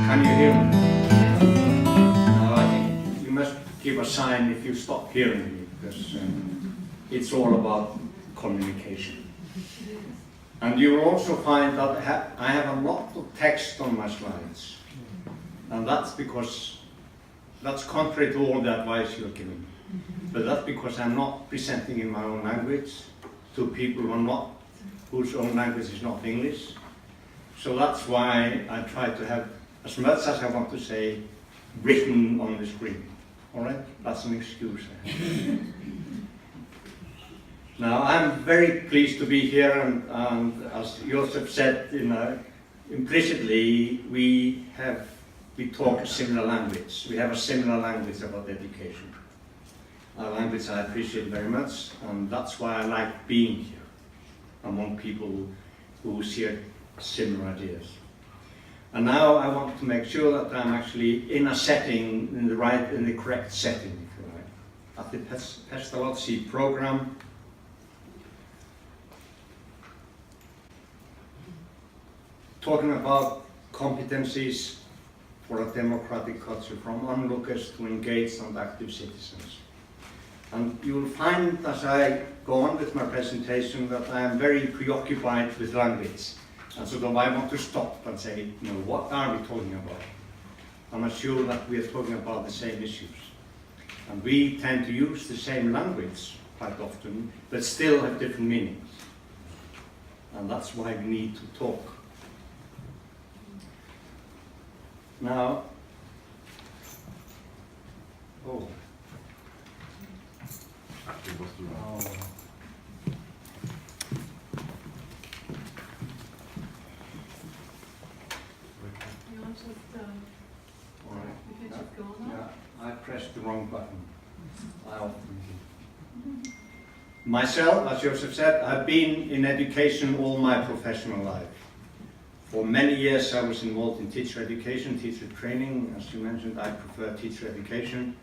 Can you hear me? No, I think you must give a sign if you stop hearing me, because it's all about communication. And you will also find that I have a lot of text on my slides. And that's because, that's contrary to all the advice you're giving. But that's because I'm not presenting in my own language to people whose own language is not English. So that's why I try to have as much as I want to say written on the screen. All right? That's an excuse. Now, I'm very pleased to be here, and as Joseph said, implicitly, we talk a similar language. We have a similar language about education. A language I appreciate very much, and that's why I like being here among people who share similar ideas. And now I want to make sure that I'm actually in a setting, in the correct setting, if you like. At the Pestalozzi program, talking about competencies for a democratic culture, from onlookers to engaged and active citizens. And you will find as I go on with my presentation that I am very preoccupied with language. And so I want to stop and say, what are we talking about? I'm sure that we are talking about the same issues. And we tend to use the same language quite often, but still have different meanings. And that's why we need to talk. Now, oh. I pressed the wrong button. I often do. Myself, as Joseph said, I've been in education all my professional life. For many years I was involved in teacher education, teacher training. As you mentioned, I prefer teacher education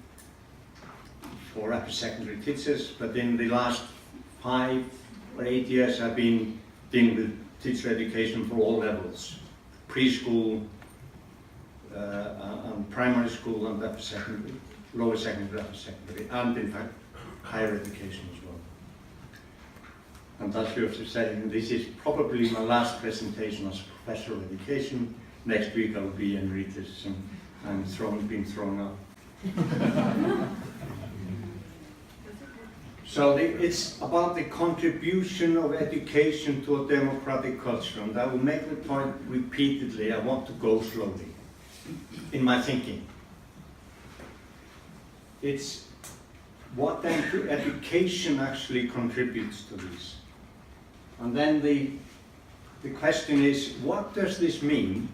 for upper secondary teachers, but in the last 5 or 8 years I've been dealing with teacher education for all levels, preschool, and primary school and upper secondary, lower secondary, upper secondary, and in fact higher education as well. And as you have said, this is probably my last presentation as a professor of education. Next week I will be emeritus and I'm being thrown out. So it's about the contribution of education to a democratic culture, and I will make the point repeatedly. I want to go slowly in my thinking. It's what then education actually contributes to this. And then the question is, what does this mean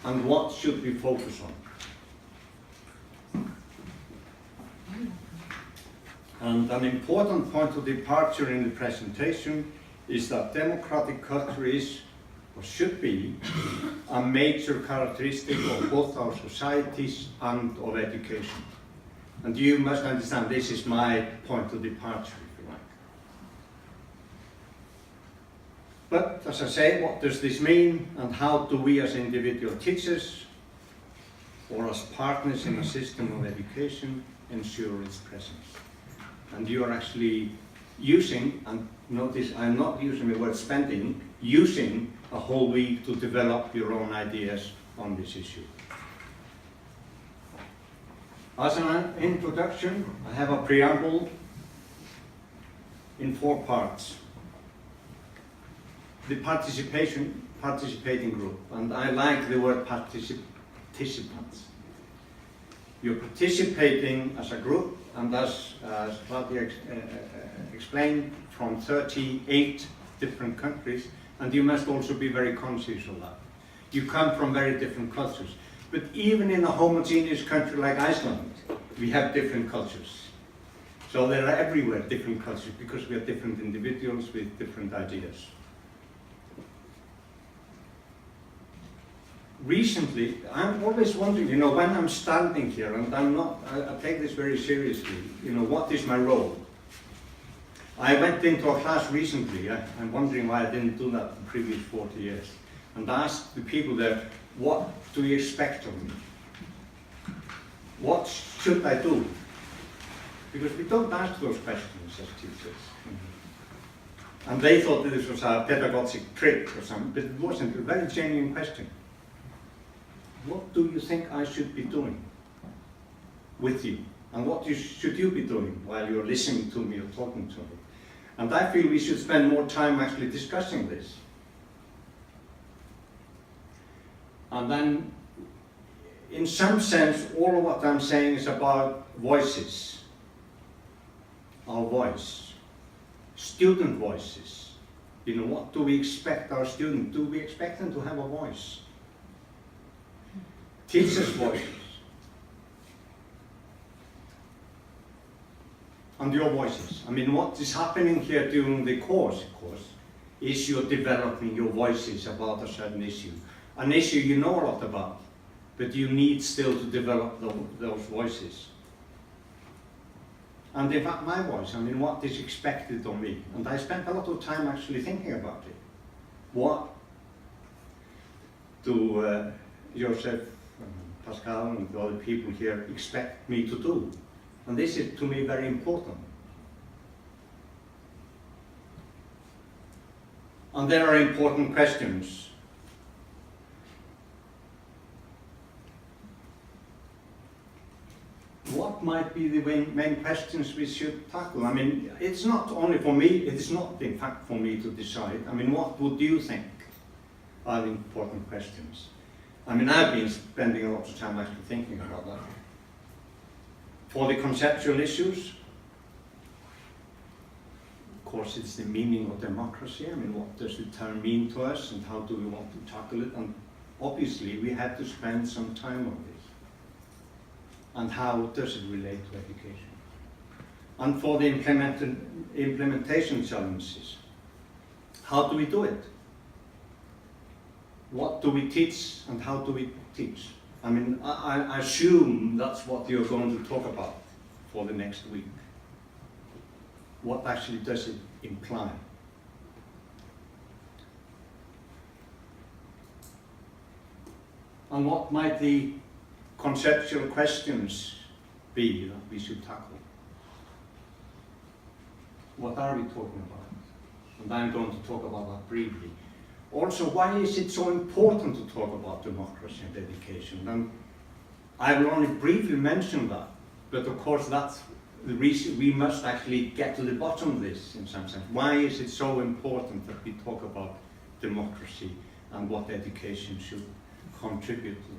and what should we focus on? And an important point of departure in the presentation is that democratic culture is, or should be, a major characteristic of both our societies and of education. And you must understand this is my point of departure, if you like. But as I say, what does this mean, and how do we as individual teachers or as partners in a system of education ensure its presence? And you are actually using, and notice I'm not using the word spending, using a whole week to develop your own ideas on this issue. As an introduction, I have a preamble in 4 parts. The participating group, and I like the word participants. You're participating as a group, and as Claudia explained, from 38 different countries, and you must also be very conscious of that. You come from very different cultures, but even in a homogeneous country like Iceland, we have different cultures. So there are everywhere different cultures, because we are different individuals with different ideas. Recently, I'm always wondering, when I'm standing here, and I take this very seriously, what is my role? I went into a class recently, I'm wondering why I didn't do that the previous 40 years, and asked the people there, what do you expect of me? What should I do? Because we don't ask those questions as teachers. And they thought this was a pedagogic trick or something, but it wasn't. A very genuine question. What do you think I should be doing with you? And what should you be doing while you're listening to me or talking to me? And I feel we should spend more time actually discussing this. And then, in some sense, all of what I'm saying is about voices. Our voice. Student voices. You know, what do we expect our students? Do we expect them to have a voice? Teachers' voices. And your voices. I mean, what is happening here during the course, of course, is you're developing your voices about a certain issue. An issue you know a lot about, but you need still to develop those voices. And in fact, my voice, I mean, what is expected of me? And I spent a lot of time actually thinking about it. What do Joseph, Pascal, and the other people here expect me to do? And this is, to me, very important. And there are important questions. What might be the main questions we should tackle? I mean, it's not only for me, it is not in fact for me to decide. I mean, what would you think are the important questions? I mean, I've been spending a lot of time actually thinking about that. For the conceptual issues, of course, it's the meaning of democracy. I mean, what does the term mean to us and how do we want to tackle it? And obviously, we had to spend some time on this. And how does it relate to education? And for the implementation challenges, how do we do it? What do we teach and how do we teach? I mean, I assume that's what you're going to talk about for the next week. What actually does it imply? And what might the conceptual questions be that we should tackle? What are we talking about? And I'm going to talk about that briefly. Also, why is it so important to talk about democracy and education? And I will only briefly mention that, but of course that's the reason we must actually get to the bottom of this in some sense. Why is it so important that we talk about democracy and what education should contribute to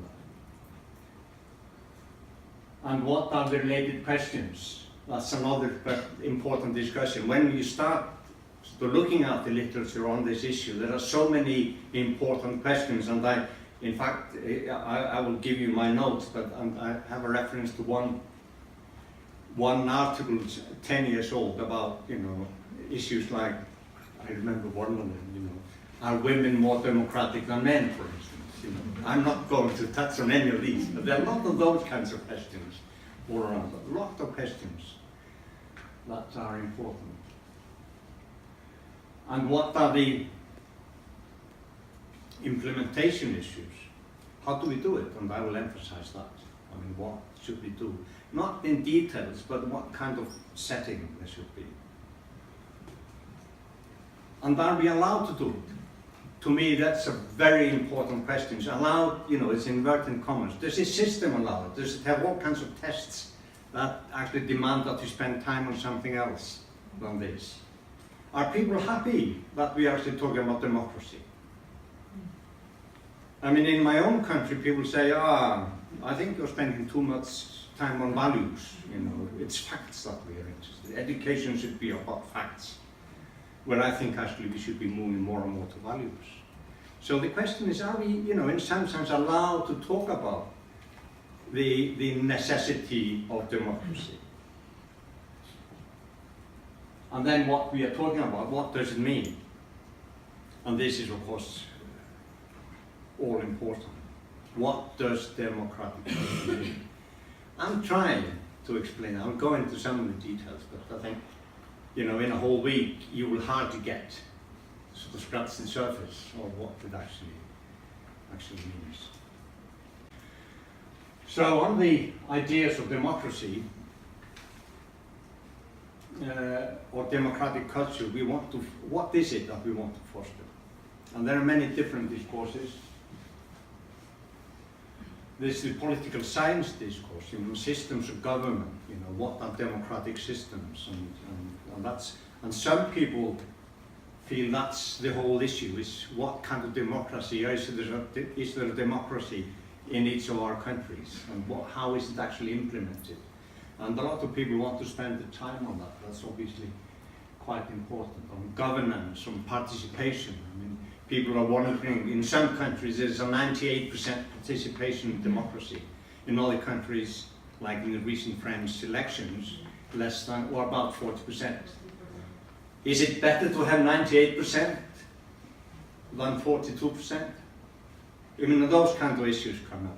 that? And what are the related questions? That's another important discussion. When you start looking at the literature on this issue, there are so many important questions, and in fact, I will give you my notes, but I have a reference to one article 10 years old about, you know, issues like, I remember one of them, you know, are women more democratic than men, for instance? You know, I'm not going to touch on any of these, but there are a lot of those kinds of questions all around, a lot of questions that are important. And what are the implementation issues? How do we do it? And I will emphasize that. I mean, what should we do? Not in details, but what kind of setting there should be. And are we allowed to do it? To me, that's a very important question. It's allowed, you know, it's inverted commas. Does the system allow it? Does it have all kinds of tests that actually demand that you spend time on something else than this? Are people happy that we are actually talking about democracy? I mean, in my own country, people say, I think you're spending too much time on values. You know, it's facts that we are interested in. Education should be about facts, where I think actually we should be moving more and more to values. So the question is, are we, you know, in some sense allowed to talk about the necessity of democracy? And then what we are talking about, what does it mean? And this is, of course, all important. What does democratic mean? I'm trying to explain. I'll go into some of the details, but I think, you know, in a whole week, you will hardly get sort of scratch the surface of what it actually means. So on the ideas of democracy or democratic culture, what is it that we want to foster? And there are many different discourses. There's the political science discourse, systems of government, what are democratic systems, and some people feel that's the whole issue, is what kind of democracy, is there a democracy in each of our countries, and how is it actually implemented? And a lot of people want to spend the time on that. That's obviously quite important, on governance, on participation. People are wondering, in some countries there's a 98% participation in democracy. In other countries, like in the recent French elections, less than, or about 40%. Is it better to have 98% than 42%? Those kind of issues come up.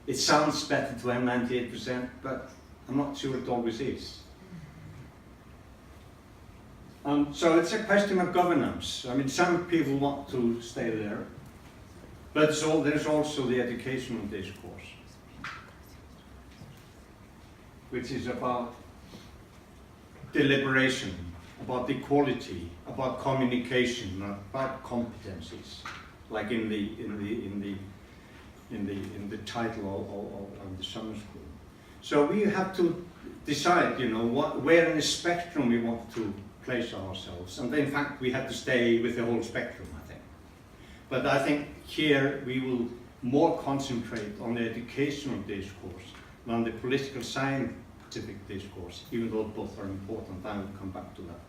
It sounds better to have 98%, but I'm not sure it always is. So it's a question of governance. Some people want to stay there, but there's also the educational discourse, which is about deliberation, about equality, about communication, about competencies, like in the title of the summer school. So we have to decide, where in the spectrum we want to place ourselves, and in fact we have to stay with the whole spectrum, I think. But I think here we will more concentrate on the educational discourse than the political scientific discourse, even though both are important. I will come back to that.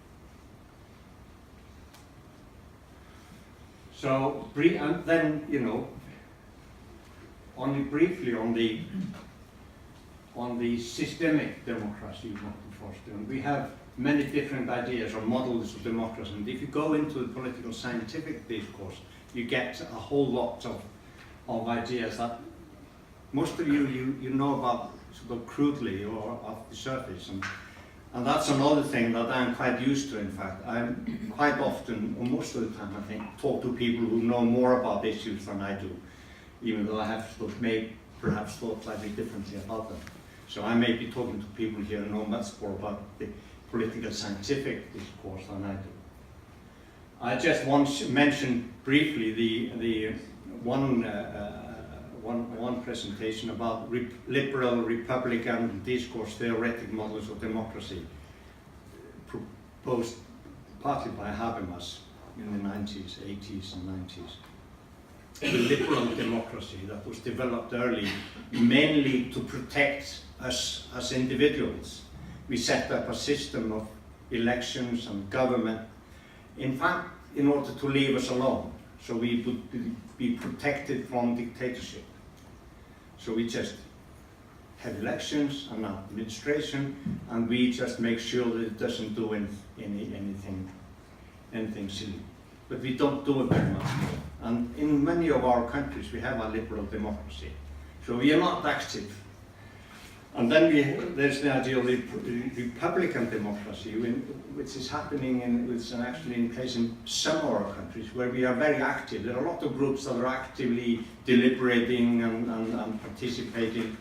So, and then, only briefly on the systemic democracy we want to foster. And we have many different ideas or models of democracy. And if you go into the political scientific discourse, you get a whole lot of ideas that most of you know about sort of crudely or off the surface. And that's another thing that I'm quite used to, in fact. I'm quite often, or most of the time I think, talk to people who know more about issues than I do, even though I have perhaps thought slightly differently about them. So I may be talking to people here who know much more about the political scientific discourse than I do. I just once mentioned briefly the one presentation about liberal Republican discourse theoretic models of democracy, proposed partly by Habermas in the 90s, 80s and 90s. The liberal democracy that was developed early, mainly to protect us as individuals. We set up a system of elections and government, in fact, in order to leave us alone, so we would be protected from dictatorship. So we just have elections and administration, and we just make sure that it doesn't do anything silly. But we don't do it very much more. And in many of our countries, we have a liberal democracy. So we are not active. And then there's the idea of the Republican democracy, which is happening, which is actually in place in some of our countries, where we are very active. There are a lot of groups that are actively deliberating and participating.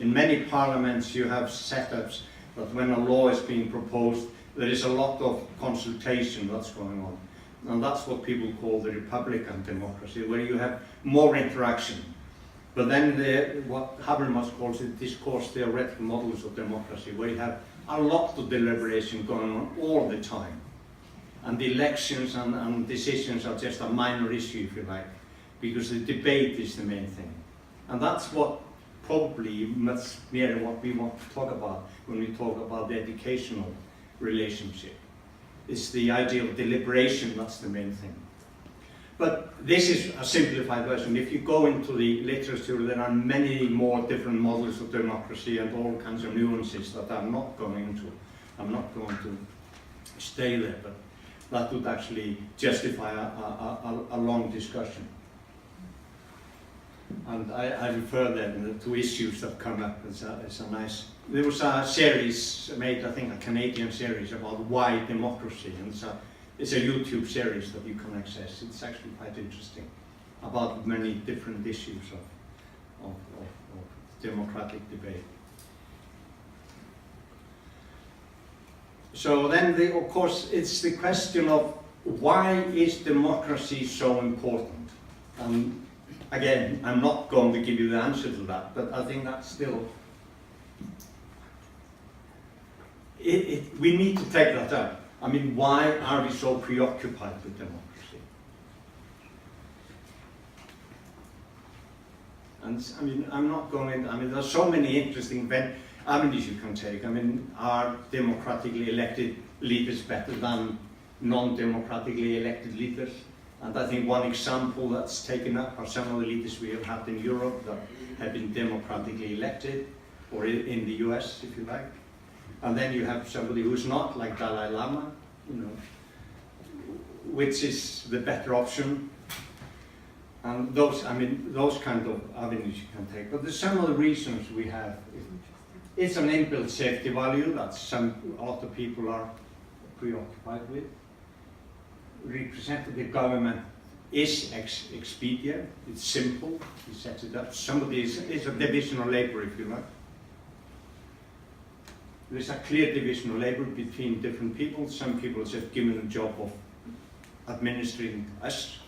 In many parliaments, you have setups that when a law is being proposed, there is a lot of consultation that's going on. And that's what people call the Republican democracy, where you have more interaction. But then what Habermas calls the discourse theoretic models of democracy, where you have a lot of deliberation going on all the time. And the elections and decisions are just a minor issue, if you like, because the debate is the main thing. And that's what probably much nearer what we want to talk about when we talk about the educational relationship. It's the idea of deliberation, that's the main thing. But this is a simplified version. If you go into the literature, there are many more different models of democracy and all kinds of nuances that I'm not going into. I'm not going to stay there, but that would actually justify a long discussion. And I refer then to issues that come up. It's a nice. There was a series made, I think, a Canadian series about why democracy, and it's a YouTube series that you can access. It's actually quite interesting about many different issues of democratic debate. So then, of course, it's the question of why is democracy so important? And again, I'm not going to give you the answer to that, but I think that's still, we need to take that up. I mean, why are we so preoccupied with democracy? And I mean, I'm not going, I mean, there's so many interesting avenues you can take. I mean, are democratically elected leaders better than non-democratically elected leaders? And I think one example that's taken up are some of the leaders we have had in Europe that have been democratically elected, or in the US, if you like. And then you have somebody who's not, like Dalai Lama, you know, which is the better option. And those, I mean, those kind of avenues you can take. But there's some of the reasons we have. It's an inbuilt safety value that a lot of people are preoccupied with. Representative government is expedient, it's simple, he sets it up. Somebody is a division of labor, if you like. There's a clear division of labor between different people. Some people are just given the job of administering us.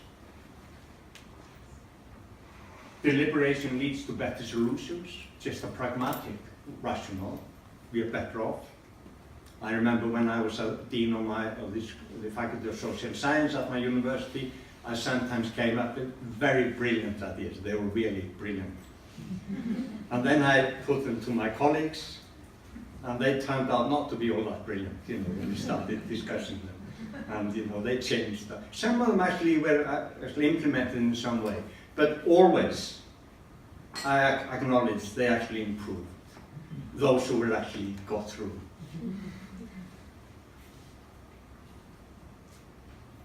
Deliberation leads to better solutions, just a pragmatic rationale. We are better off. I remember when I was a dean of the Faculty of Social Science at my university, I sometimes came up with very brilliant ideas. They were really brilliant. And then I put them to my colleagues, and they turned out not to be all that brilliant, you know, when we started discussing them. And, you know, they changed. Some of them actually were actually implemented in some way, but always I acknowledge they actually improved. Those who were actually got through.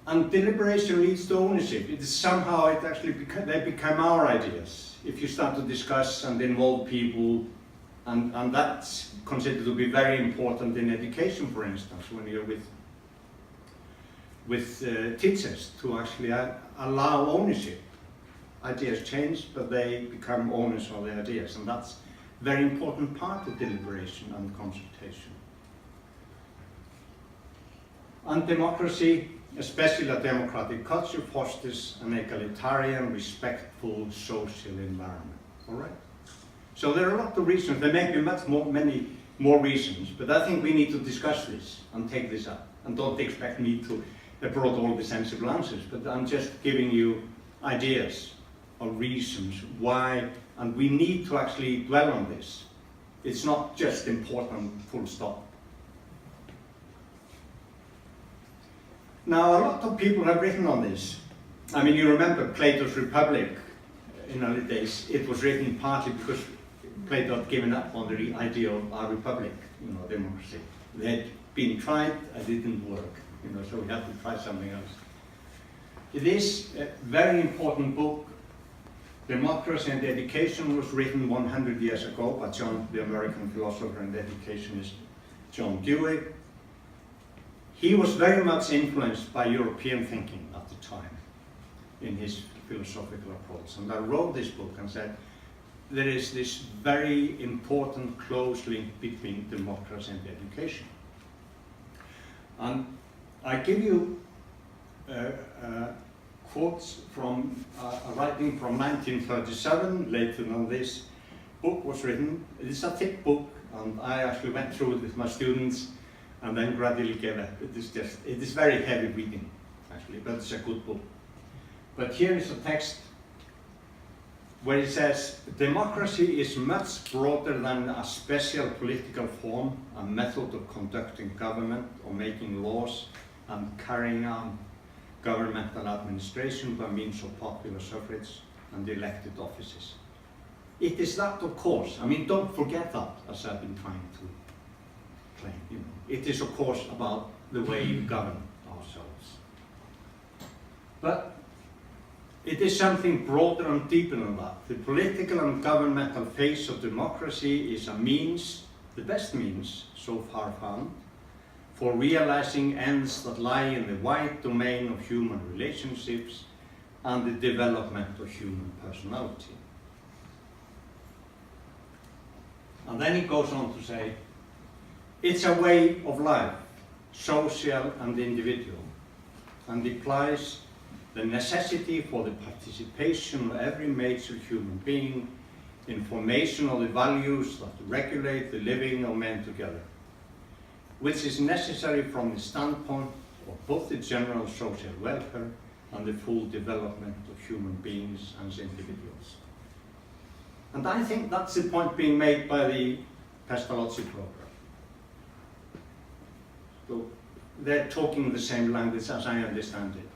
And deliberation leads to ownership. It is somehow, it actually they become our ideas. If you start to discuss and involve people, and that's considered to be very important in education, for instance, when you're with teachers, to actually allow ownership. Ideas change, but they become owners of the ideas, and that's a very important part of deliberation and consultation. And democracy, especially a democratic culture, fosters an egalitarian, respectful social environment. All right? So there are a lot of reasons. There may be many more reasons, but I think we need to discuss this and take this up. And don't expect me to have brought all the sensible answers, but I'm just giving you ideas of reasons why, and we need to actually dwell on this. It's not just important, full stop. Now, a lot of people have written on this. I mean, you remember Plato's Republic in early days. It was written partly because Plato had given up on the idea of a republic, you know, democracy. They had been tried, it didn't work, you know, so we had to try something else. It is a very important book. Democracy and Education was written 100 years ago by the American philosopher and educationist John Dewey. He was very much influenced by European thinking at the time in his philosophical approach. And I wrote this book and said, there is this very important close link between democracy and education. And I give you quotes from a writing from 1937, later than this book was written. It is a thick book, and I actually went through it with my students and then gradually gave up. It is very heavy reading, actually, but it's a good book. But here is a text where it says, democracy is much broader than a special political form, a method of conducting government or making laws and carrying on governmental administration by means of popular suffrage and elected offices. It is that, of course. I mean, don't forget that, as I've been trying to claim. You know, it is, of course, about the way we govern ourselves. But it is something broader and deeper than that. The political and governmental phase of democracy is a means, the best means so far found, for realizing ends that lie in the wide domain of human relationships and the development of human personality. And then he goes on to say, it's a way of life, social and individual, and implies the necessity for the participation of every major human being in formation of the values that regulate the living of men together, which is necessary from the standpoint of both the general social welfare and the full development of human beings as individuals. And I think that's the point being made by the Pestalozzi program. So they're talking the same language as I understand it.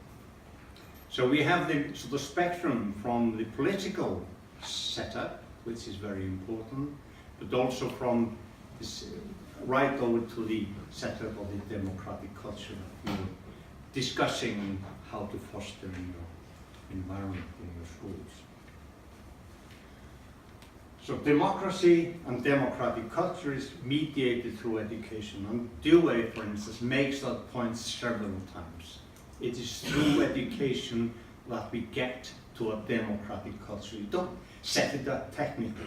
So we have the sort of spectrum from the political setup, which is very important, but also from this, right over to the setup of the democratic culture that you're discussing how to foster in your environment, in your schools. So democracy and democratic culture is mediated through education, and Dewey, for instance, makes that point several times. It is through education that we get to a democratic culture. You don't set it up technically.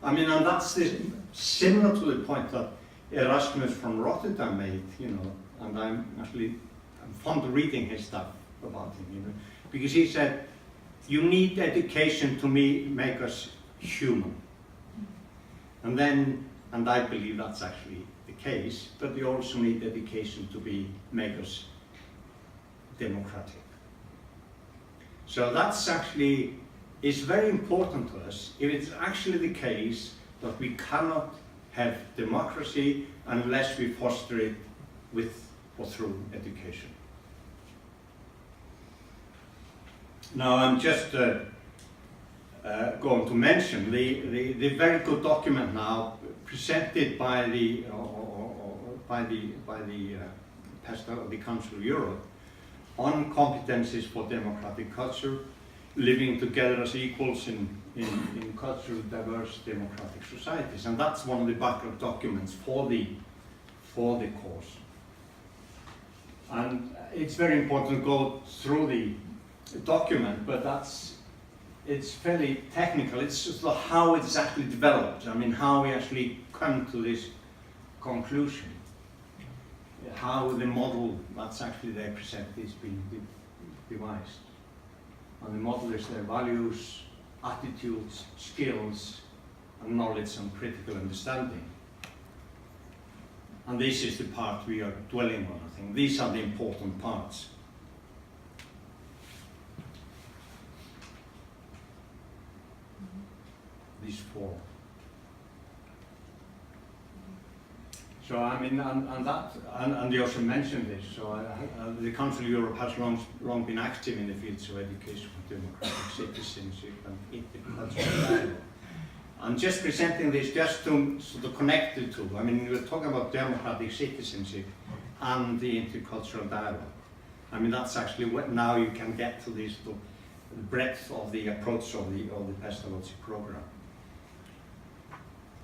I mean, and that's similar to the point that Erasmus from Rotterdam made, you know, and I'm fond of reading his stuff about him, you know, because he said, you need education to make us human. And I believe that's actually the case, but we also need education to make us democratic. So that's actually is very important to us if it's actually the case that we cannot have democracy unless we foster it with or through education. Now I'm just going to mention the very good document now presented by the Council of Europe on competencies for democratic culture, living together as equals in culturally diverse democratic societies, and that's one of the backup documents for the course. And it's very important to go through the document, but it's fairly technical. It's just how it's actually developed. I mean, how we actually come to this conclusion. How the model that's actually there presented is being devised. And the model is their values, attitudes, skills, and knowledge and critical understanding. And this is the part we are dwelling on, I think. These are the important parts. These four. So I mean, and you also mentioned this. So the Council of Europe has long been active in the fields of education, democratic citizenship, and intercultural dialogue. I'm just presenting this just to sort of connect the two. I mean, we're talking about democratic citizenship and the intercultural dialogue. I mean, that's actually what now you can get to this the breadth of the approach of the Pestalozzi program.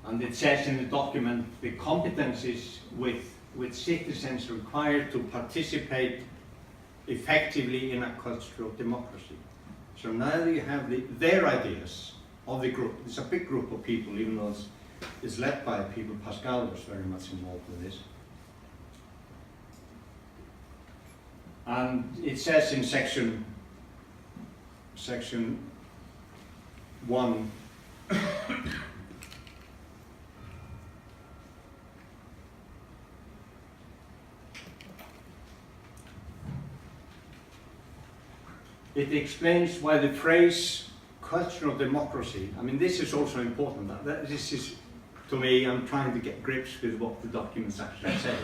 And it says in the document the competencies which citizens are required to participate effectively in a culture of democracy. So now you have their ideas of the group. It's a big group of people, even though it's led by people. Pascal was very much involved in this. And it says in section 1, it explains why the phrase cultural democracy, I mean, this is also important. This is, to me, I'm trying to get grips with what the documents actually say.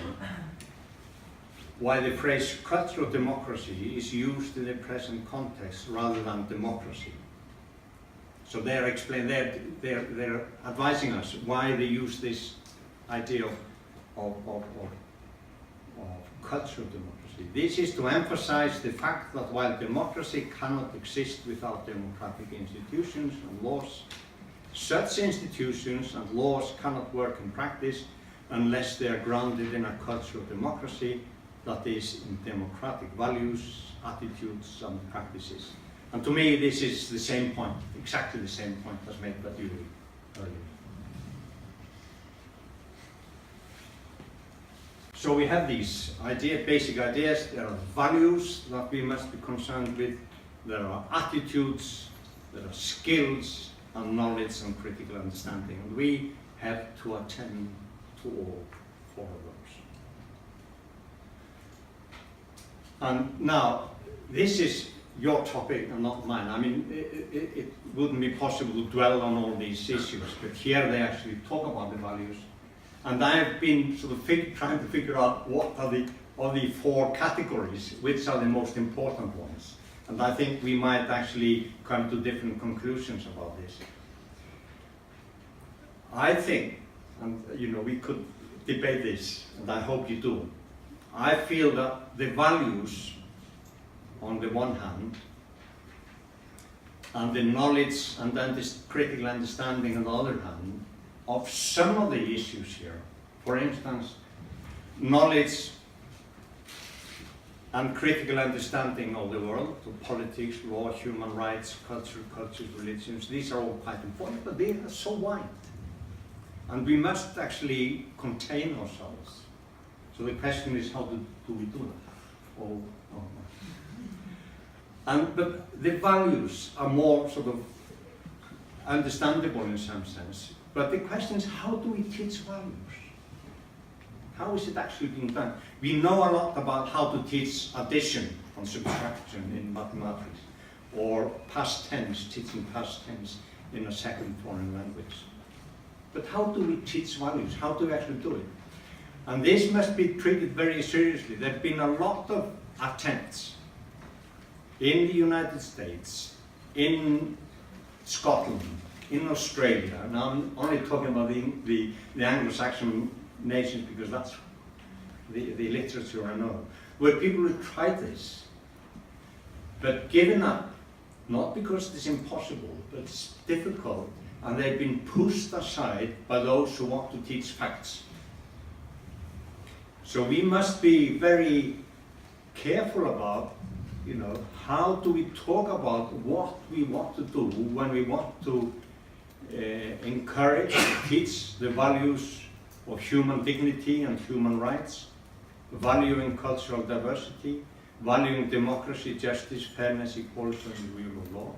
Why the phrase cultural democracy is used in the present context rather than democracy. So they're advising us why they use this idea of cultural democracy. This is to emphasize the fact that while democracy cannot exist without democratic institutions and laws, such institutions and laws cannot work in practice unless they are grounded in a culture of democracy that is in democratic values, attitudes, and practices. And to me, this is the same point, exactly the same point as made by Dewey earlier. So we have these basic ideas. There are values that we must be concerned with. There are attitudes, there are skills, and knowledge and critical understanding. And we have to attend to all four of those. And now, this is your topic and not mine. I mean, it wouldn't be possible to dwell on all these issues, but here they actually talk about the values. And I've been sort of trying to figure out what are the four categories, which are the most important ones. And I think we might actually come to different conclusions about this. I think, and we could debate this, and I hope you do. I feel that the values, on the one hand, and the knowledge and then this critical understanding on the other hand, of some of the issues here. For instance, knowledge and critical understanding of the world, of politics, law, human rights, cultures, religions. These are all quite important, but they are so wide. And we must actually contain ourselves. So the question is, how do we do that? But the values are more sort of understandable in some sense. But the question is, how do we teach values? How is it actually being done? We know a lot about how to teach addition and subtraction in mathematics, or past tense, teaching past tense in a second foreign language. But how do we teach values? How do we actually do it? And this must be treated very seriously. There have been a lot of attempts in the United States, in Scotland, in Australia. Now I'm only talking about the Anglo-Saxon nations because that's the literature I know, where people have tried this, but given up, not because it's impossible, but it's difficult, and they've been pushed aside by those who want to teach facts. So we must be very careful about, how do we talk about what we want to do when we want to encourage, teach the values of human dignity and human rights, valuing cultural diversity, valuing democracy, justice, fairness, equality, and the rule of law.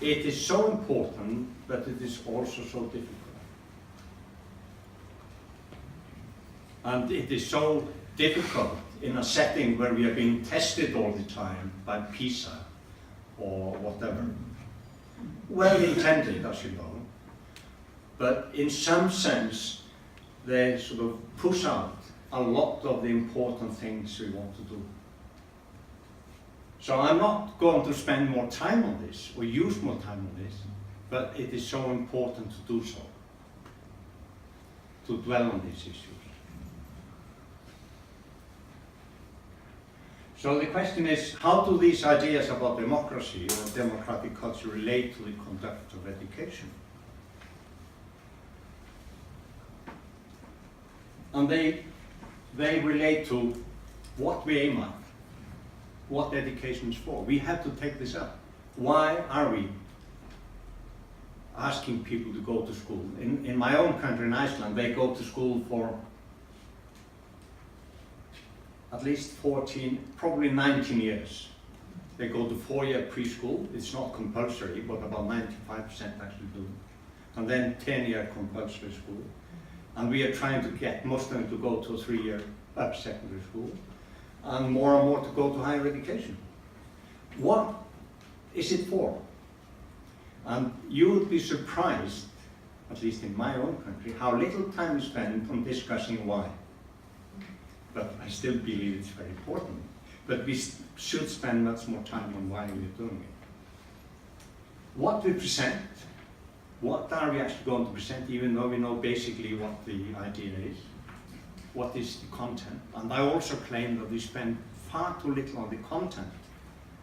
It is so important, but it is also so difficult. And it is so difficult in a setting where we are being tested all the time by PISA or whatever. Well intended, as you know, but in some sense they sort of push out a lot of the important things we want to do. So I'm not going to spend more time on this or use more time on this, but it is so important to do so, to dwell on these issues. So the question is, how do these ideas about democracy or democratic culture relate to the conduct of education? And they relate to what we aim at, what education is for. We have to take this up. Why are we asking people to go to school? In my own country, in Iceland, they go to school for at least 14, probably 19 years. They go to 4-year preschool. It's not compulsory, but about 95% actually do. And then 10-year compulsory school. And we are trying to get most of them to go to a 3-year secondary school, and more to go to higher education. What is it for? And you would be surprised, at least in my own country, how little time is spent on discussing why. But I still believe it's very important. But we should spend much more time on why we're doing it. What we present, what are we actually going to present, even though we know basically what the idea is? What is the content? And I also claim that we spend far too little on the content,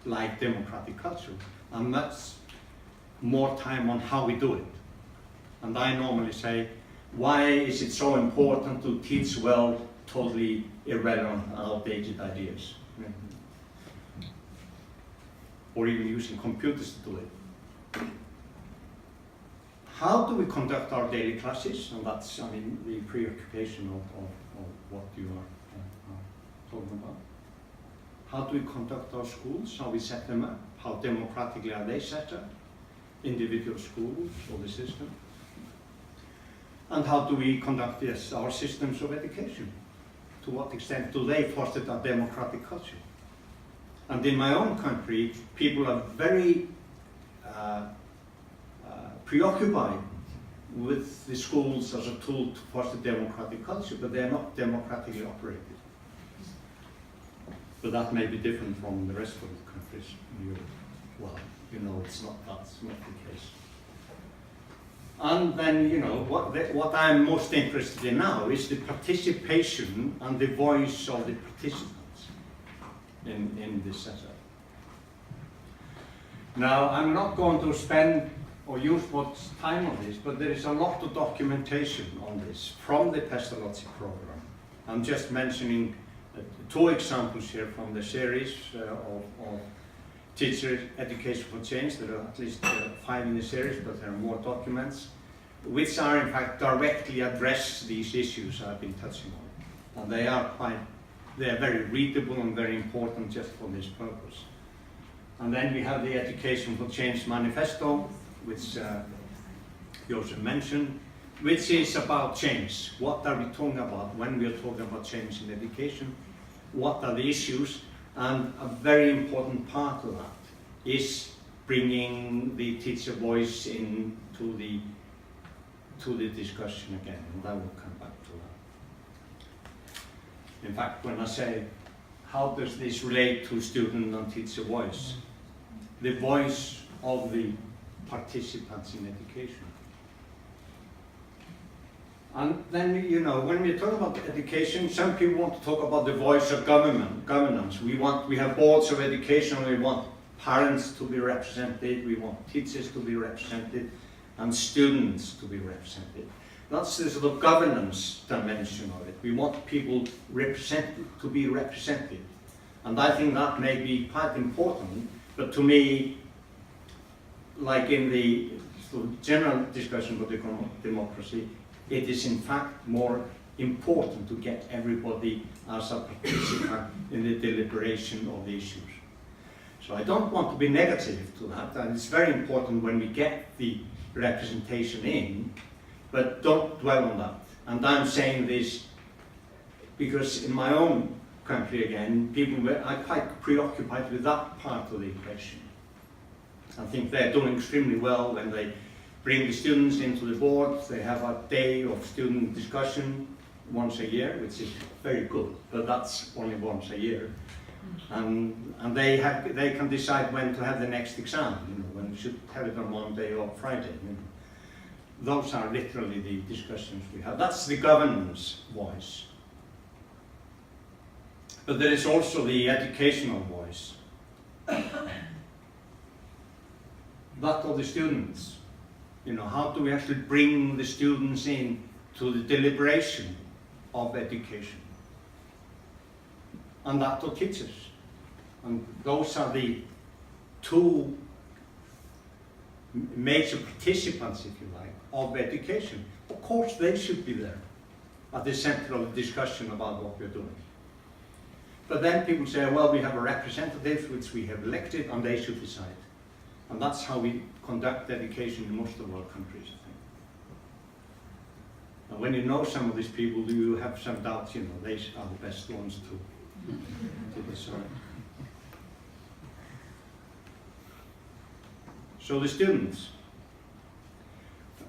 like democratic culture, and much more time on how we do it. And I normally say, why is it so important to teach well totally irrelevant and outdated ideas? Or even using computers to do it. How do we conduct our daily classes? And that's, I mean, the preoccupation of what you are talking about. How do we conduct our schools? How we set them up? How democratically are they set up? Individual schools or the system? And how do we conduct, yes, our systems of education? To what extent do they foster a democratic culture? And in my own country, people are very preoccupied with the schools as a tool to foster democratic culture, but they are not democratically operated. But that may be different from the rest of the countries in Europe. Well, you know, that's not the case. And then, you know, what I'm most interested in now is the participation and the voice of the participants in this setup. Now, I'm not going to spend or use much time on this, but there is a lot of documentation on this from the Pestalozzi program. I'm just mentioning 2 examples here from the series of teacher education for change. There are at least 5 in the series, but there are more documents, which are in fact directly address these issues I've been touching on. And they are very readable and very important just for this purpose. And then we have the Education for Change Manifesto, which Joseph mentioned, which is about change. What are we talking about when we are talking about change in education? What are the issues? And a very important part of that is bringing the teacher voice into the discussion again, and I will come back to that. In fact, when I say, how does this relate to student and teacher voice? The voice of the participants in education. And then, you know, when we talk about education, some people want to talk about the voice of governance. We have boards of education, we want parents to be represented, we want teachers to be represented, and students to be represented. That's the sort of governance dimension of it. We want people to be represented. And I think that may be quite important, but to me, like in the sort of general discussion about democracy, it is in fact more important to get everybody as a participant in the deliberation of the issues. So I don't want to be negative to that, and it's very important when we get the representation in, but don't dwell on that. And I'm saying this because in my own country again, people are quite preoccupied with that part of the equation. I think they're doing extremely well when they bring the students into the board. They have a day of student discussion once a year, which is very good, but that's only once a year. And they can decide when to have the next exam, you know, when we should have it on Monday or Friday. You know. Those are literally the discussions we have. That's the governance voice. But there is also the educational voice. That of the students. You know, how do we actually bring the students in to the deliberation of education? And that of teachers. And those are the 2 major participants, if you like, of education. Of course, they should be there at the center of the discussion about what we're doing. But then people say, well, we have a representative which we have elected and they should decide. And that's how we conduct education in most of our countries, I think. And when you know some of these people, you have some doubts, you know, they are the best ones to decide. So the students.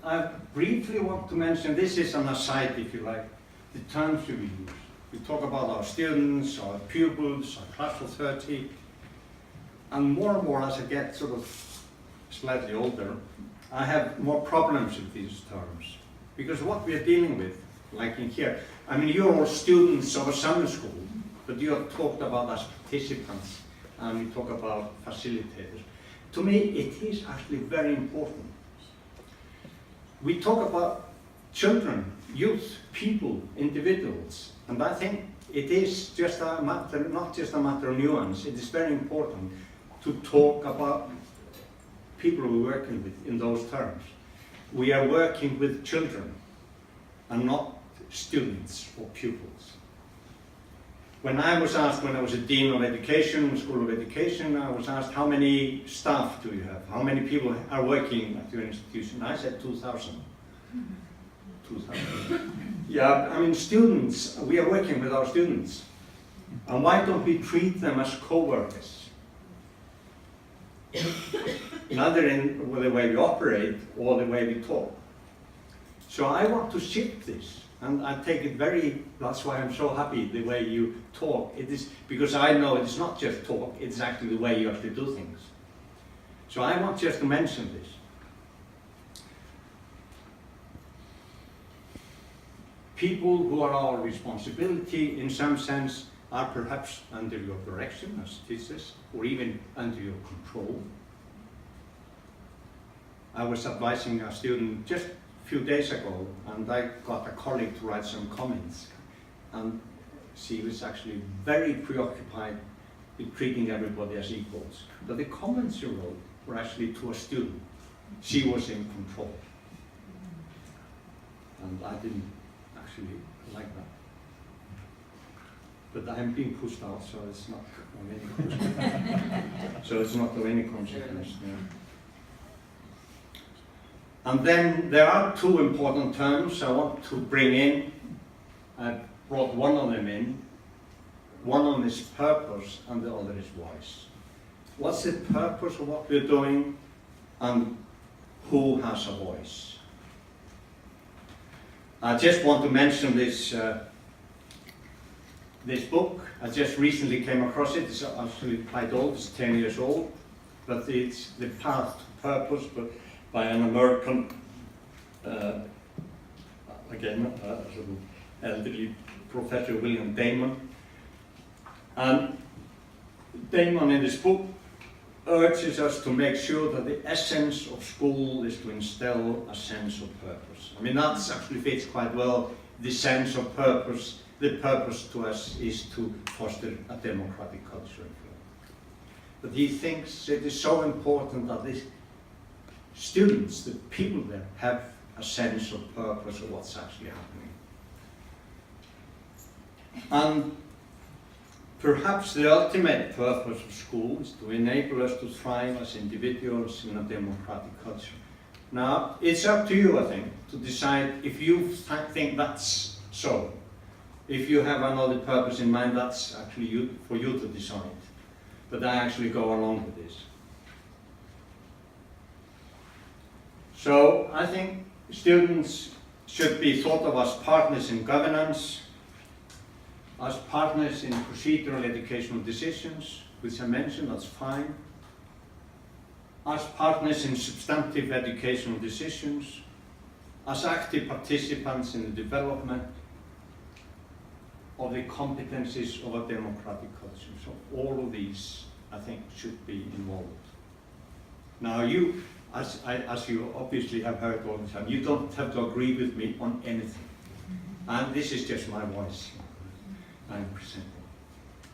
I briefly want to mention, this is an aside, if you like, the terms we use. We talk about our students, our pupils, our class of 30, and more as I get sort of slightly older, I have more problems with these terms. Because what we are dealing with, like in here, I mean, you're all students of a summer school, but you are talked about as participants, and we talk about facilitators. To me, it is actually very important. We talk about children, youth, people, individuals, and I think it is just a matter, not just a matter of nuance, it is very important to talk about people we're working with in those terms. we are working with children and not students or pupils. When I was asked, when I was a Dean of Education, School of Education, I was asked, how many staff do you have? How many people are working at your institution? I said 2,000. 2,000. Yeah, I mean, students, we are working with our students. And why don't we treat them as co-workers? Neither in the way we operate or the way we talk. So I want to shift this. And I take it very, that's why I'm so happy the way you talk. It is because I know it's not just talk, it's actually the way you actually do things. So I want just to mention this. People who are our responsibility in some sense are perhaps under your direction as teachers, or even under your control. I was advising a student just few days ago, and I got a colleague to write some comments, and she was actually very preoccupied with treating everybody as equals. But the comments she wrote were actually to a student. She was in control. And I didn't actually like that. But I'm being pushed out, so it's not of any consequence. So it's not of any consequence. Yeah. And then there are two important terms I want to bring in. I brought one of them in. One of them is purpose and the other is voice. What's the purpose of what we're doing and who has a voice? I just want to mention this this book. I just recently came across it. It's actually quite old, it's 10 years old, but it's The Path to Purpose, but by an American, again, sort of elderly professor, William Damon. And Damon in this book urges us to make sure that the essence of school is to instill a sense of purpose. I mean, that actually fits quite well, the sense of purpose. The purpose to us is to foster a democratic culture. But he thinks it is so important that these students, the people there, have a sense of purpose of what's actually happening. And perhaps the ultimate purpose of school is to enable us to thrive as individuals in a democratic culture. Now, it's up to you, I think, to decide if you think that's so. If you have another purpose in mind, that's actually for you to decide. But I actually go along with this. So I think students should be thought of as partners in governance, as partners in procedural educational decisions, which I mentioned, that's fine. As partners in substantive educational decisions, as active participants in the development of the competencies of a democratic culture. So all of these, I think, should be involved. Now you, as you obviously have heard all the time, you don't have to agree with me on anything. And this is just my voice I'm presenting.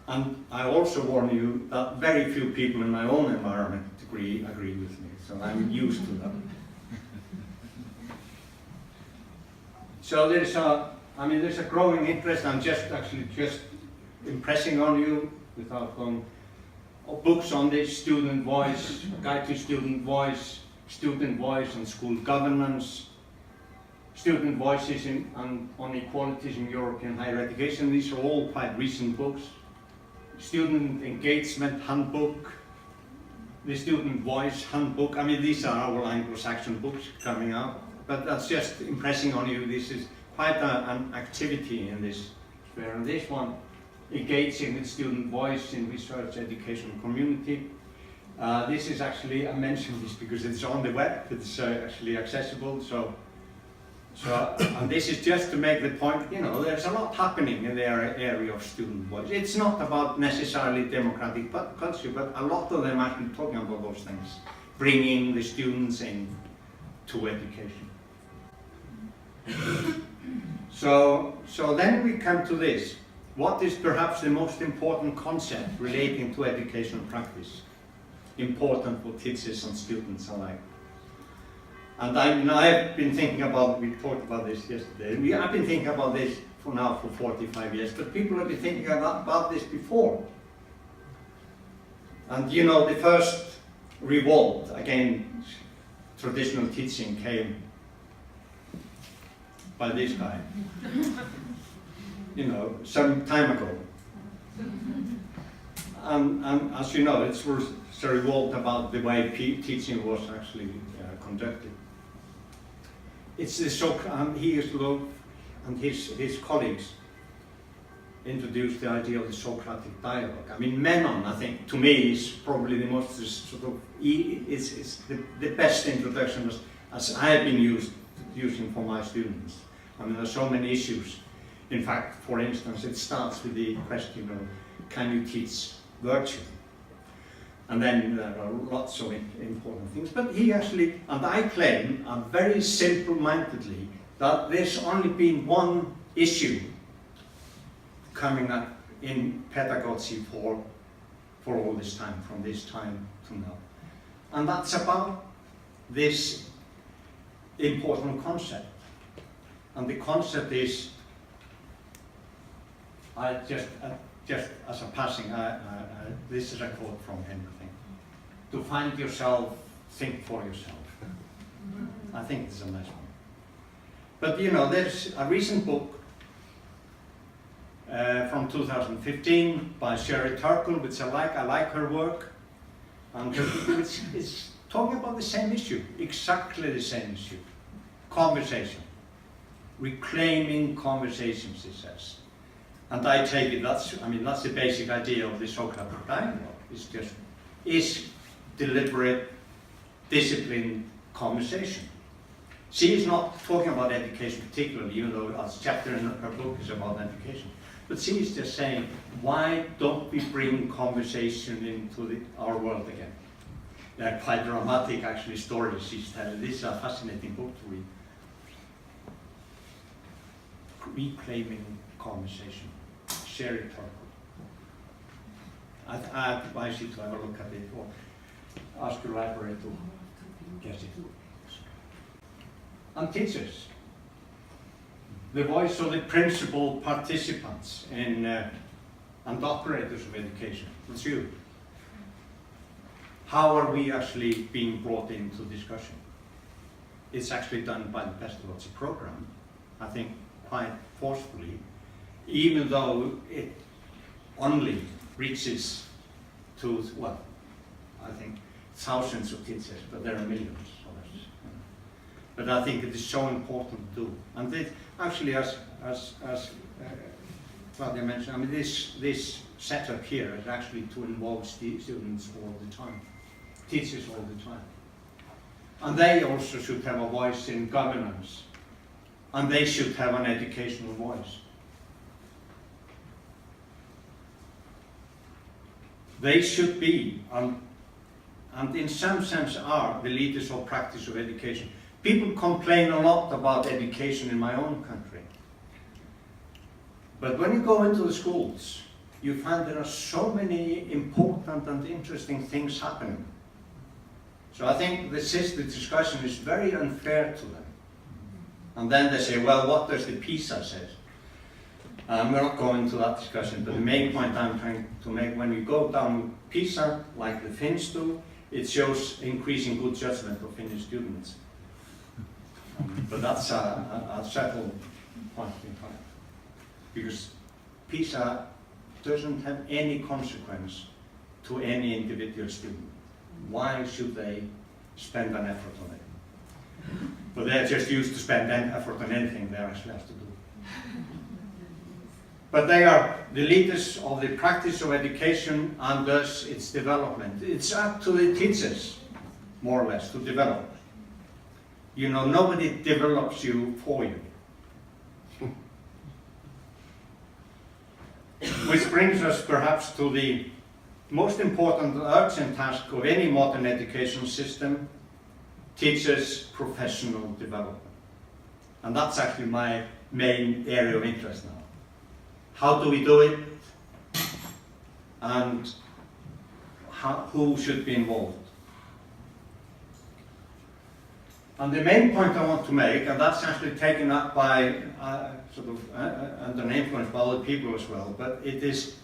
And I also warn you that very few people in my own environment agree with me, so I'm used to that. So there's a growing interest. I'm just impressing on you without going. Books on this: Student Voice, A Guide to Student Voice and School Governance, Student Voices on Equalities in European Higher Education. These are all quite recent books. Student Engagement Handbook, the Student Voice Handbook. I mean, these are our Anglo-Saxon books coming out, but that's just impressing on you. This is quite an activity in this sphere. And this one, Engaging with Student Voice in Research, Education, and Community. This is actually, I mentioned this because it's on the web, it's actually accessible. And this is just to make the point, there's a lot happening in the area of student voice. It's not about necessarily democratic culture, but a lot of them are actually talking about those things, bringing the students in to education. So then we come to this. What is perhaps the most important concept relating to educational practice? Important for teachers and students alike. And I've been thinking about, we talked about this yesterday, I've been thinking about this for 45 years, but people have been thinking about this before. And you know, the first revolt against traditional teaching came by this guy, you know, some time ago. And as you know, it was a revolt about the way teaching was actually conducted. It's the and his colleagues introduced the idea of the Socratic dialogue. I mean, Menon, I think, to me, is probably the most sort of, it's the best introduction as I have been using for my students. I mean, there's so many issues. In fact, for instance, it starts with the question of, can you teach virtue? And then there are lots of important things. But he actually, and I claim, very simple-mindedly, that there's only been one issue coming up in pedagogy for all this time, from this time to now. And that's about this important concept. And the concept is, just as a passing, this is a quote from him, I think. To find yourself, think for yourself. I think it's a nice one. But you know, there's a recent book from 2015 by Sherry Turkle, which I like her work, and which is talking about the same issue, exactly the same issue. Conversation. Reclaiming conversations, it says. And I take it, that's the basic idea of the Socratic dialogue. Is deliberate, disciplined conversation. She is not talking about education particularly, even though a chapter in her book is about education. But she is just saying, why don't we bring conversation into our world again? They're quite dramatic, actually, stories she's telling. This is a fascinating book to read. Reclaiming conversation. Sherry Turkle. I advise you to have a look at it, or ask your library to get it. And teachers, the voice of the principal participants in, and operators of education. It's you. How are we actually being brought into discussion? It's actually done by the Pestalozzi program, I think quite forcefully, even though it only reaches to, well, I think thousands of teachers, but there are millions. But I think it is so important to do. And it, actually, as Claudia mentioned, I mean, this setup here is actually to involve students all the time, teachers all the time. And they also should have a voice in governance. And they should have an educational voice. They should be, and in some sense are, the leaders of practice of education. People complain a lot about education in my own country. But when you go into the schools, you find there are so many important and interesting things happening. So I think the discussion is very unfair to them. And then they say, well, what does the PISA say? We're not going into that discussion, but the main point I'm trying to make, when we go down PISA, like the Finns do, it shows increasing good judgment of Finnish students. But that's a settled point in time. Because PISA doesn't have any consequence to any individual student. Why should they spend an effort on it? But they're just used to spend an effort on anything they actually have to do. But they are the leaders of the practice of education and thus its development. It's up to the teachers, more or less, to develop. You know, nobody develops you for you. Which brings us perhaps to the most important urgent task of any modern education system, teachers' professional development. And that's actually my main area of interest now. How do we do it? And who should be involved? And the main point I want to make, and that's actually taken up by under an influence by other people as well, but it is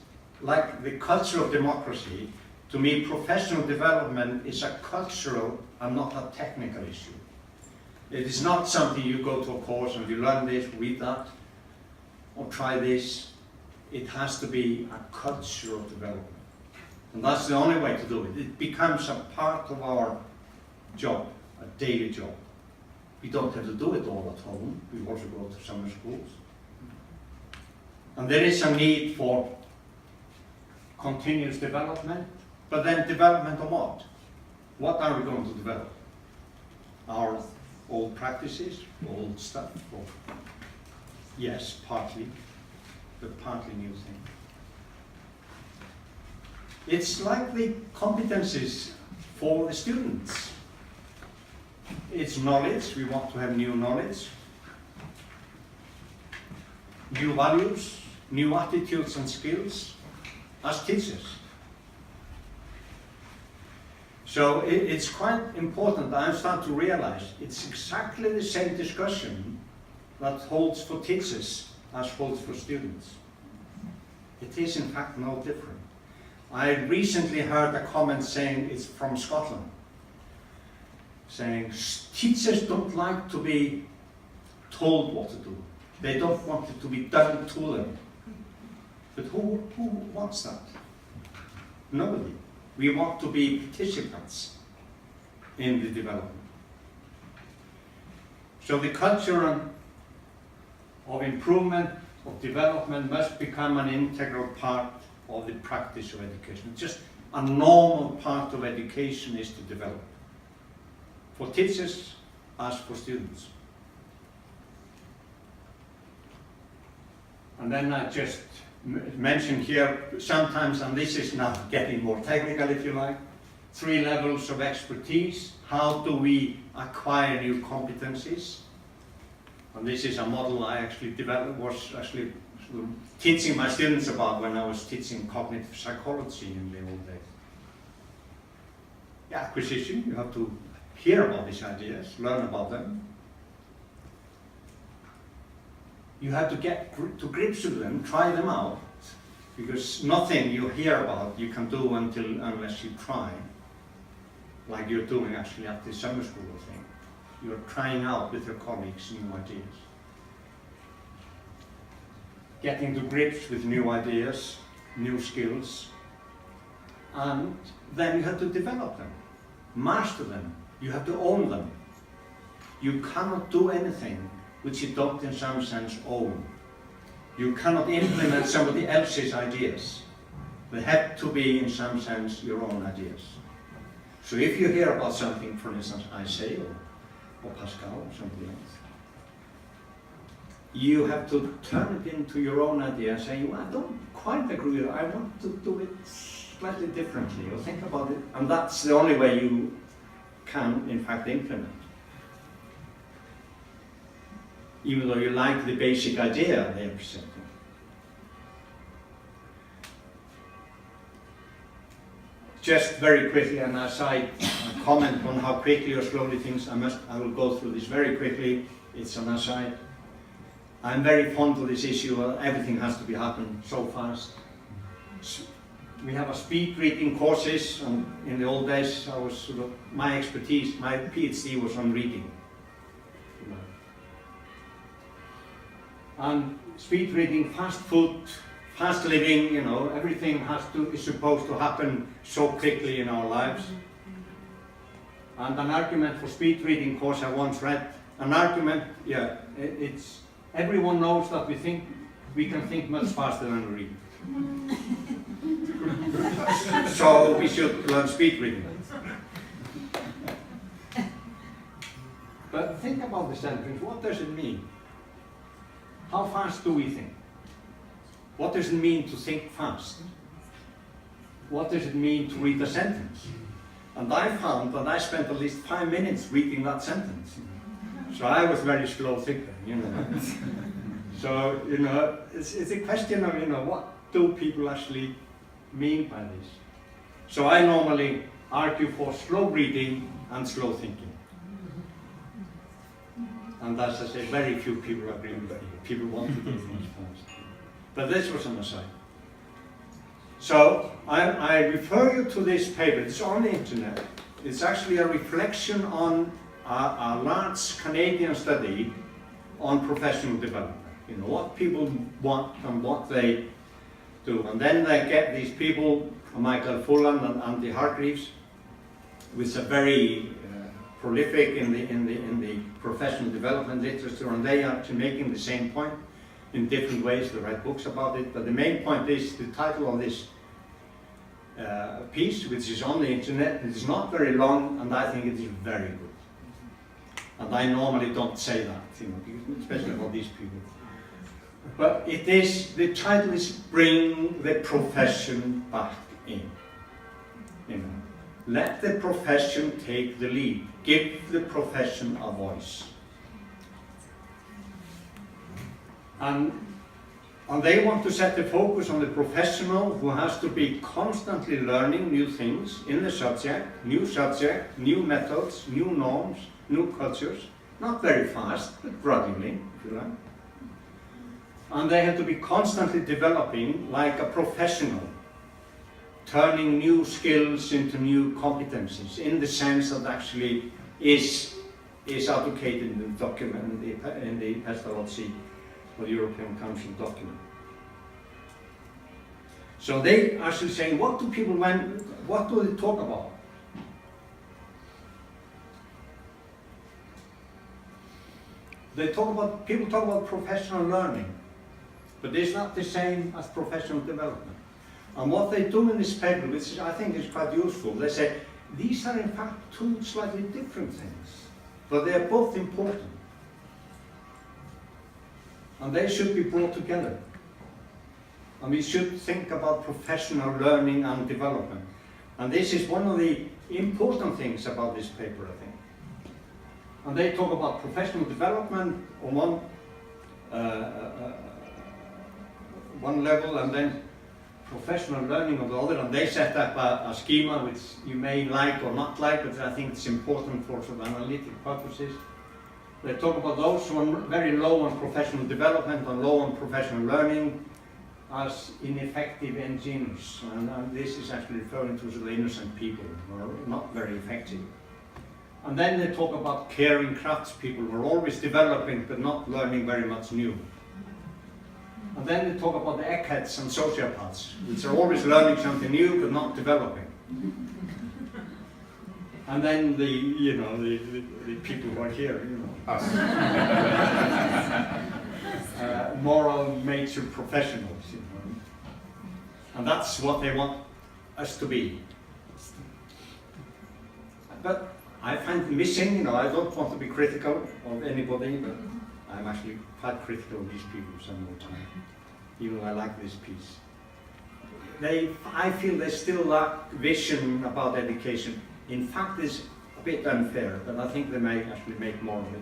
like the culture of democracy. To me, professional development is a cultural and not a technical issue. It is not something you go to a course and you learn this, read that, or try this. It has to be a cultural development. And that's the only way to do it. It becomes a part of our job, a daily job. We don't have to do it all at home. We also go to summer schools. And there is a need for continuous development, but then development of what? What are we going to develop? Our old practices, old stuff? Or, yes, partly, but partly new things. It's like the competencies for the students. It's knowledge, we want to have new knowledge, new values, new attitudes and skills as teachers. So it's quite important. I'm starting to realize it's exactly the same discussion that holds for teachers as holds for students. It is in fact no different. I recently heard a comment saying, it's from Scotland, saying teachers don't like to be told what to do. They don't want it to be done to them. But who wants that? Nobody. We want to be participants in the development. So the culture of improvement, of development must become an integral part of the practice of education. Just a normal part of education is to develop. For teachers as for students. And then I just mentioned here sometimes, and this is now getting more technical if you like, 3 levels of expertise. How do we acquire new competencies? And this is a model I actually developed, was actually sort of teaching my students about when I was teaching cognitive psychology in the old days. Yeah, acquisition, you have to hear about these ideas, learn about them. You have to get to grips with them, try them out, because nothing you hear about you can do unless you try, like you're doing actually at the summer school thing. You're trying out with your colleagues new ideas. Getting to grips with new ideas, new skills, and then you have to develop them, master them. You have to own them. You cannot do anything which you don't in some sense own. You cannot implement somebody else's ideas. They have to be in some sense your own ideas. So if you hear about something, for instance, I say, or Pascal, or something else, you have to turn it into your own idea and say, well, I don't quite agree with it. I want to do it slightly differently, or think about it. And that's the only way you can, in fact, implement. Even though you like the basic idea they are presenting. Just very quickly, and as I comment on how quickly or slowly things, I will go through this very quickly. It's an aside. I'm very fond of this issue. Everything has to be happening so fast. We have a speed reading courses, and in the old days, I was sort of, my expertise, my PhD was on reading. And speed reading, fast food, fast living, you know, everything is supposed to happen so quickly in our lives. And an argument for speed reading course I once read, an argument, yeah, it's, everyone knows that we can think much faster than we read. So we should learn speed reading. But think about the sentence, what does it mean? How fast do we think? What does it mean to think fast? What does it mean to read a sentence? And I found that I spent at least 5 minutes reading that sentence. So I was very slow thinker, you know. So, you know, it's a question of, you know, what do people actually mean by this? So I normally argue for slow reading and slow thinking. And as I say, very few people agree with me. People want to do things fast. But this was an aside. So I refer you to this paper. It's on the internet. It's actually a reflection on a large Canadian study on professional development. You know, what people want and what they do. And then they get these people, Michael Fullan and Andy Hargreaves, which are very prolific in the professional development literature, and they are actually making the same point in different ways. They write books about it, but the main point is the title of this piece, which is on the internet. It is not very long, and I think it is very good. And I normally don't say that, you know, especially about these people. But it is, the title is Bring the Profession Back In. You know, let the profession take the lead. Give the profession a voice. And they want to set the focus on the professional who has to be constantly learning new things in the subject, new methods, new norms, new cultures. Not very fast, but gradually, if you like. And they have to be constantly developing like a professional, turning new skills into new competencies in the sense that actually is advocated in the document, in the Pestalozzi or European Council document. So they actually saying, what do they talk about? People talk about professional learning, but it's not the same as professional development. And what they do in this paper, which I think is quite useful, they say, these are in fact two slightly different things, but they are both important. And they should be brought together. And we should think about professional learning and development. And this is one of the important things about this paper, I think. And they talk about professional development on one level, and then professional learning on the other, and they set up a schema which you may like or not like, but I think it's important for sort of analytic purposes. They talk about those who are very low on professional development and low on professional learning as ineffective engineers, and this is actually referring to the innocent people who are not very effective. And then they talk about caring craftspeople who are always developing but not learning very much new. And then they talk about the eggheads and sociopaths, which are always learning something new but not developing. And then the people who are here, you know, us. Moral nature professionals, you know. And that's what they want us to be. But I find missing, you know, I don't want to be critical of anybody, but I'm actually quite critical of these people some more time, even though I like this piece. I feel they still lack vision about education. In fact, it's a bit unfair, but I think they may actually make more of it.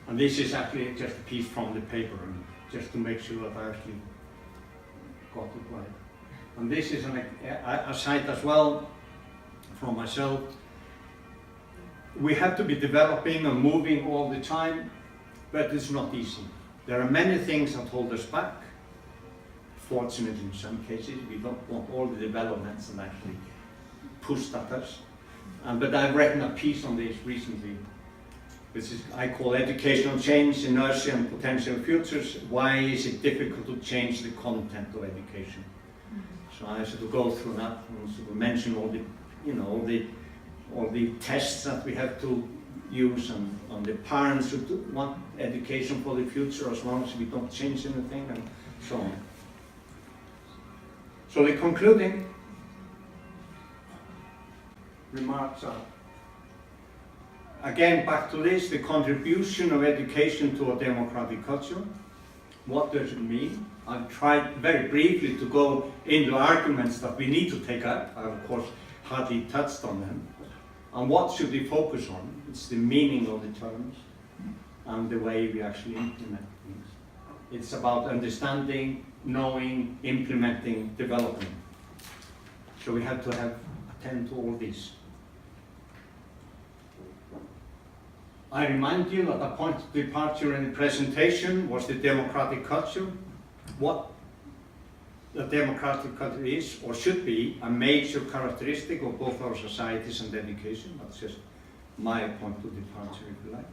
And this is actually just a piece from the paper, and just to make sure that I actually got it right. And this is a site as well from myself. We have to be developing and moving all the time, but it's not easy. There are many things that hold us back. Fortunately, in some cases, we don't want all the developments and actually pushed at us. But I've written a piece on this recently, which I call Educational Change, Inertia and Potential Futures. Why is it difficult to change the content of education? So I sort of go through that and sort of mention all the, all the tests that we have to use, and on the parents who want education for the future as long as we don't change anything, and so on. So the concluding remarks are, again, back to this, the contribution of education to a democratic culture. What does it mean? I've tried very briefly to go into arguments that we need to take up. I, of course, hardly touched on them. And what should we focus on? It's the meaning of the terms and the way we actually implement things. It's about understanding, knowing, implementing, developing. So we have to attend to all these. I remind you that the point of departure in the presentation was the democratic culture. What the democratic culture is or should be a major characteristic of both our societies and education. That's just my point of departure, if you like.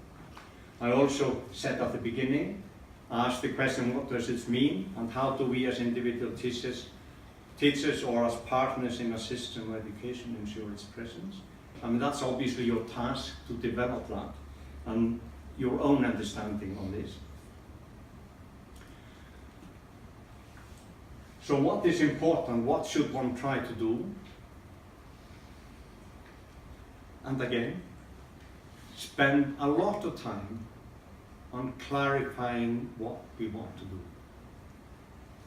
I also said at the beginning, asked the question, what does it mean, and how do we as individual teachers or as partners in a system of education ensure its presence? I mean, that's obviously your task to develop that and your own understanding on this. So what is important? What should one try to do? And again, spend a lot of time on clarifying what we want to do.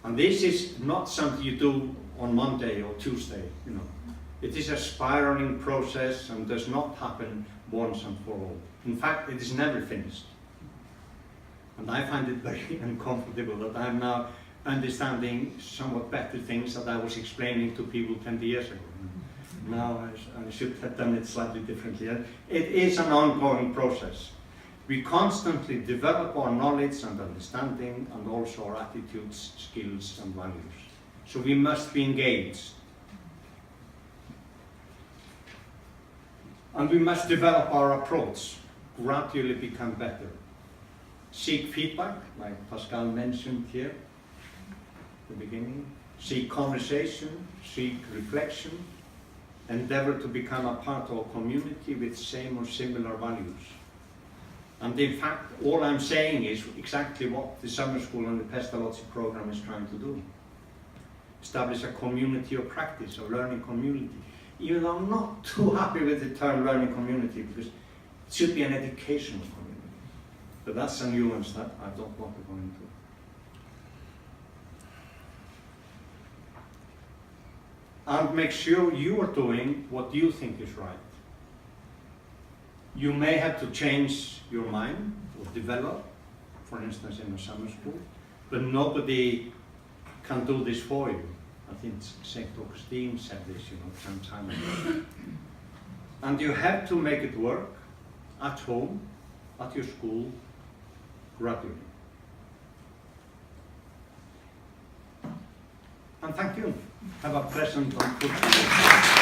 And this is not something you do on Monday or Tuesday, you know. It is a spiraling process and does not happen once and for all. In fact, it is never finished. And I find it very uncomfortable that I'm now understanding somewhat better things that I was explaining to people 20 years ago. Now I should have done it slightly differently. It is an ongoing process. We constantly develop our knowledge and understanding and also our attitudes, skills and values. So we must be engaged. And we must develop our approach, gradually become better. Seek feedback, like Pascal mentioned here at the beginning. Seek conversation, seek reflection. Endeavor to become a part of a community with same or similar values. And in fact, all I'm saying is exactly what the summer school and the Pestalozzi program is trying to do. Establish a community of practice, a learning community. Even though I'm not too happy with the term learning community, because it should be an educational community. But that's a nuance that I don't want to go into. And make sure you are doing what you think is right. You may have to change your mind or develop, for instance in a summer school, but nobody can do this for you. I think St. Augustine said this, you know, some time ago. And you have to make it work at home, at your school, gradually. And thank you. Have a pleasant and fruitful day.